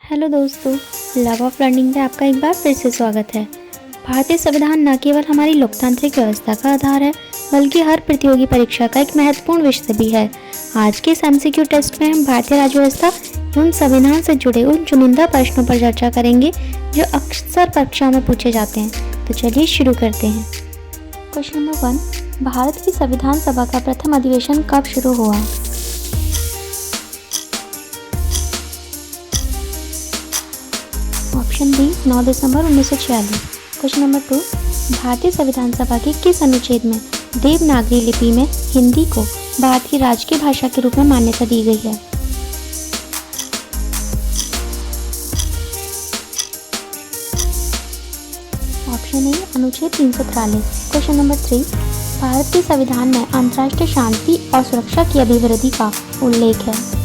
Hello दोस्तों, love of learning में आपका एक बार फिर से स्वागत है। भारतीय संविधान न केवल हमारी लोकतांत्रिक व्यवस्था का आधार है, बल्कि हर प्रतियोगी परीक्षा का एक महत्वपूर्ण विषय भी है। आज के इस एमसीक्यू टेस्ट में हम भारतीय राज्य व्यवस्था एवं संविधान से जुड़े उन चुनिंदा प्रश्नों पर चर्चा करेंगे जो अक्सर परीक्षाओं में पूछे जाते हैं। तो चलिए शुरू करते हैं। क्वेश्चन नंबर 1, भारत की संविधान सभा का प्रथम अधिवेशन कब शुरू हुआ? ऑप्शन बी 9 दिसंबर 1946। क्वेश्चन नंबर 2, भारतीय संविधान सभा के किस अनुच्छेद में देवनागरी लिपि में हिंदी को भारत की राजकीय भाषा के रूप में मान्यता दी गई है? ऑप्शन ए अनुच्छेद 343। क्वेश्चन नंबर 3, भारत के संविधान में अंतर्राष्ट्रीय शांति और सुरक्षा की अभिवृद्धि का उल्लेख है।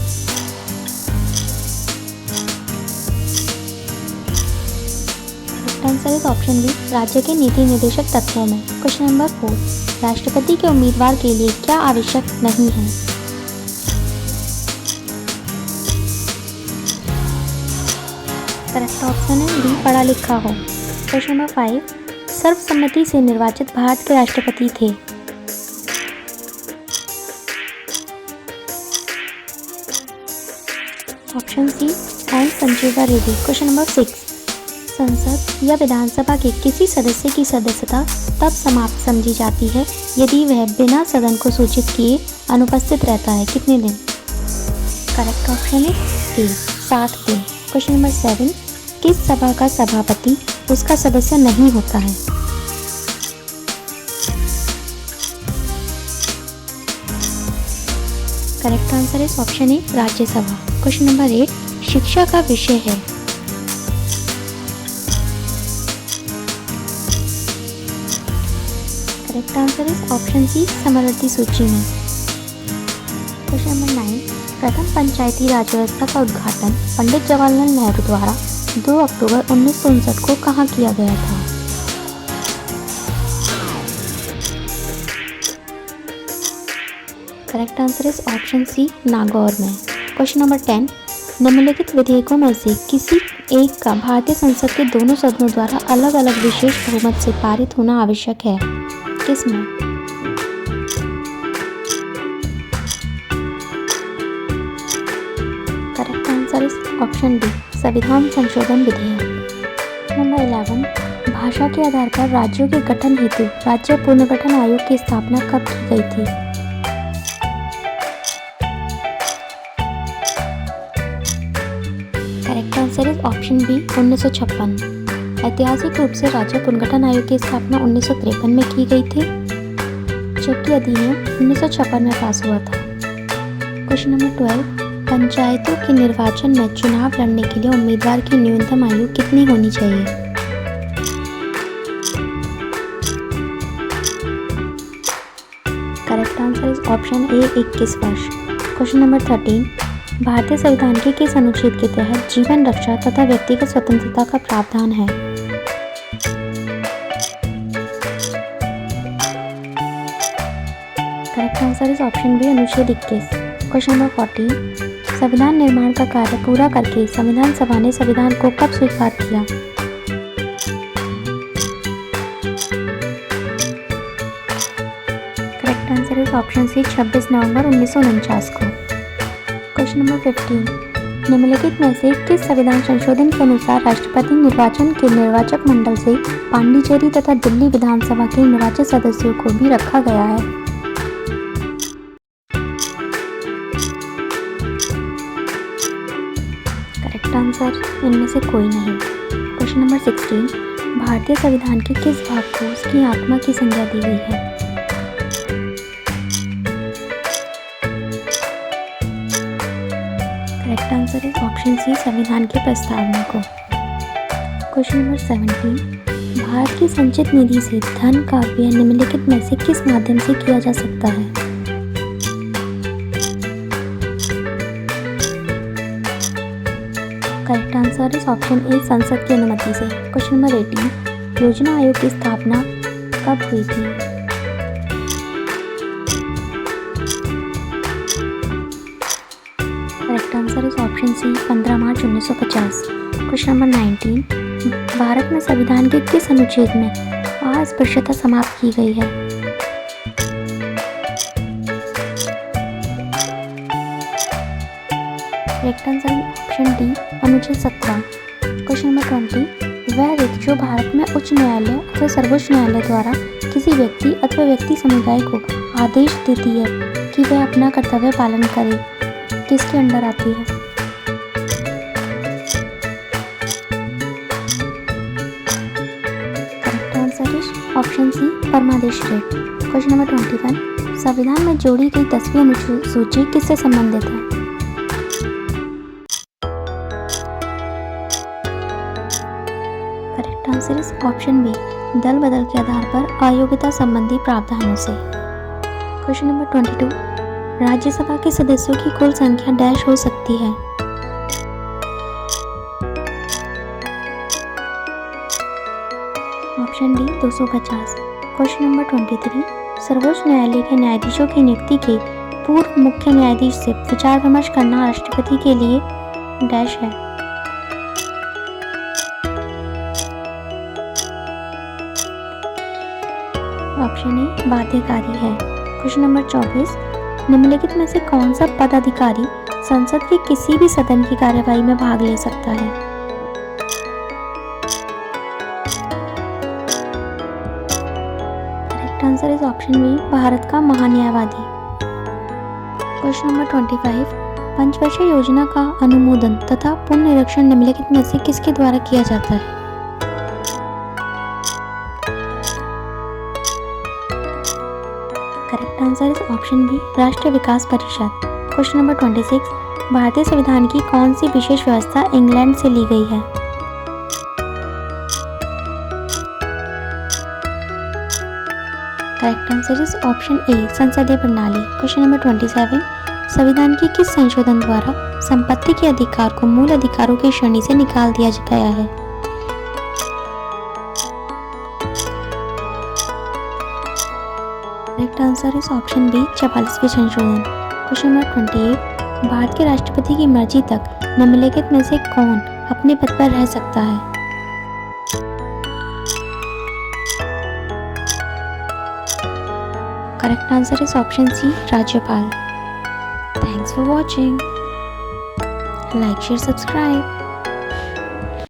आंसर इज ऑप्शन बी राज्य के नीति निर्देशक तत्वों में। क्वेश्चन नंबर 4, राष्ट्रपति के उम्मीदवार के लिए क्या आवश्यक नहीं है? करेक्ट ऑप्शन है बी पढ़ा लिखा हो। क्वेश्चन नंबर 5, सर्वसम्मति से निर्वाचित भारत के राष्ट्रपति थे? Option C N Sanjiva Reddy. Question number 6, संसद या विधानसभा के किसी सदस्य की सदस्यता तब समाप्त समझी जाती है यदि वह बिना सदन को सूचित किए अनुपस्थित रहता है। कितने दिन? करेक्ट ऑप्शन है ए 7 दिन। क्वेश्चन नंबर 7, किस सभा का सभापति उसका सदस्य नहीं होता है? Correct answer is option A Rajya Sabha. Question number 8, शिक्षा का विषय है? Correct answer is option C समवर्ती सूची में। क्वेश्चन नंबर 9, प्रथम पंचायती राज व्यवस्था का उद्घाटन पंडित जवाहरलाल नेहरू द्वारा 2 अक्टूबर 1959 को कहाँ किया गया था? Correct answer is option C Nagaur में। क्वेश्चन नंबर 10, निम्नलिखित विधेयकों में से किसी एक का भारतीय संसद के दोनों सदनों द्वारा अलग अलग विशेष बहुमत से पारित होना आवश्यक है? किसमें? Correct answer is option D संविधान संशोधन विधेयक। नंबर 11, भाषा के आधार पर राज्यों के गठन हेतु राज्य पुनर्गठन आयोग की स्थापना कब की गई थी? Correct answer is option B 1956। ऐतिहासिक रूप से राज्य पुनर्गठन आयोग की स्थापना 1953 में की गई थी, जबकि अधिनियम 1956 में पास हुआ था। क्वेश्चन नंबर 12, पंचायतों के निर्वाचन में चुनाव लड़ने के लिए उम्मीदवार की न्यूनतम आयु कितनी होनी चाहिए? करेक्ट आंसर इज ऑप्शन ए 21 वर्ष। क्वेश्चन नंबर 13, भारतीय संविधान के किस अनुच्छेद के तहत जीवन रक्षा तथा व्यक्तिगत स्वतंत्रता का प्रावधान है? Correct answer is option B अनुच्छेद 21। क्वेश्चन नंबर 14, संविधान निर्माण का कार्य पूरा करके संविधान सभा ने संविधान को कब स्वीकार किया? Correct answer is option C 26 नवंबर 1949 को। क्वेश्चन नंबर 15, निम्नलिखित में से किस संविधान संशोधन के अनुसार राष्ट्रपति निर्वाचन के निर्वाचक मंडल से पांडिचेरी तथा दिल्ली विधानसभा के निर्वाचित सदस्यों को भी रखा गया है? करेक्ट आंसर इनमें से कोई नहीं। क्वेश्चन नंबर 16, भारतीय संविधान के किस भाग को उसकी आत्मा की संज्ञा दी गई है? Correct answer is option C संविधान की प्रस्तावना को। क्वेश्चन नंबर 17, भारत की संचित निधि से धन का व्यय निम्नलिखित में से किस माध्यम से किया जा सकता है? करेक्ट आंसर इज ऑप्शन ए संसद की अनुमति से। क्वेश्चन नंबर 18, योजना आयोग की स्थापना कब हुई थी? Correct answer answer is option C 15 मार्च 1950। क्वेश्चन नंबर 19, भारत में संविधान के किस अनुच्छेद में अस्पृश्यता समाप्त की गई है? करेक्ट आंसर ऑप्शन डी अनुच्छेद 17। क्वेश्चन नंबर 20, वह व्यक्ति जो भारत में उच्च न्यायालय अथवा सर्वोच्च न्यायालय द्वारा किसी व्यक्ति अथवा व्यक्ति समुदाय को आदेश देती है कि वह अपना कर्तव्य पालन करे, किसके अंडर आती है? Correct answer is option C परमादेश रेट। क्वेश्चन नंबर 21, संविधान में जोड़ी गई 10वीं अनुसूची किससे संबंधित है? Correct answer is option B दल बदल के आधार पर अयोग्यता संबंधी प्रावधानों से। क्वेश्चन नंबर 22, राज्यसभा के सदस्यों की कुल संख्या डैश हो सकती है? Option D 250। क्वेश्चन नंबर 23, सर्वोच्च न्यायालय के न्यायाधीशों की नियुक्ति के पूर्व मुख्य न्यायाधीश से विचार विमर्श करना राष्ट्रपति के लिए डैश है? ऑप्शन ए बाध्यकारी है। क्वेश्चन नंबर 24, निम्नलिखित में से कौन सा पदाधिकारी संसद के किसी भी सदन की कार्यवाही में भाग ले सकता है? Correct answer is option B Bharat का महान्यायवादी। क्वेश्चन नंबर 25, पंचवर्षीय योजना का अनुमोदन तथा पुनर्निरीक्षण निम्नलिखित में से किसके द्वारा किया जाता है? Correct answer is option B राष्ट्रीय विकास परिषद। क्वेश्चन नंबर 26, भारतीय संविधान की कौन सी विशेष व्यवस्था इंग्लैंड से ली गई है? करेक्ट आंसर इज ऑप्शन ए संसदीय प्रणाली। क्वेश्चन नंबर 27, संविधान के किस संशोधन द्वारा संपत्ति के अधिकार को मूल अधिकारों की श्रेणी से निकाल दिया गया है? Correct answer is option B 44वें संशोधन। क्वेश्चन नंबर 28, भारत के राष्ट्रपति की मर्जी तक निम्नलिखित में से कौन अपने पद पर रह सकता है? Correct answer is option C राज्यपाल। Thanks for watching. Like share subscribe.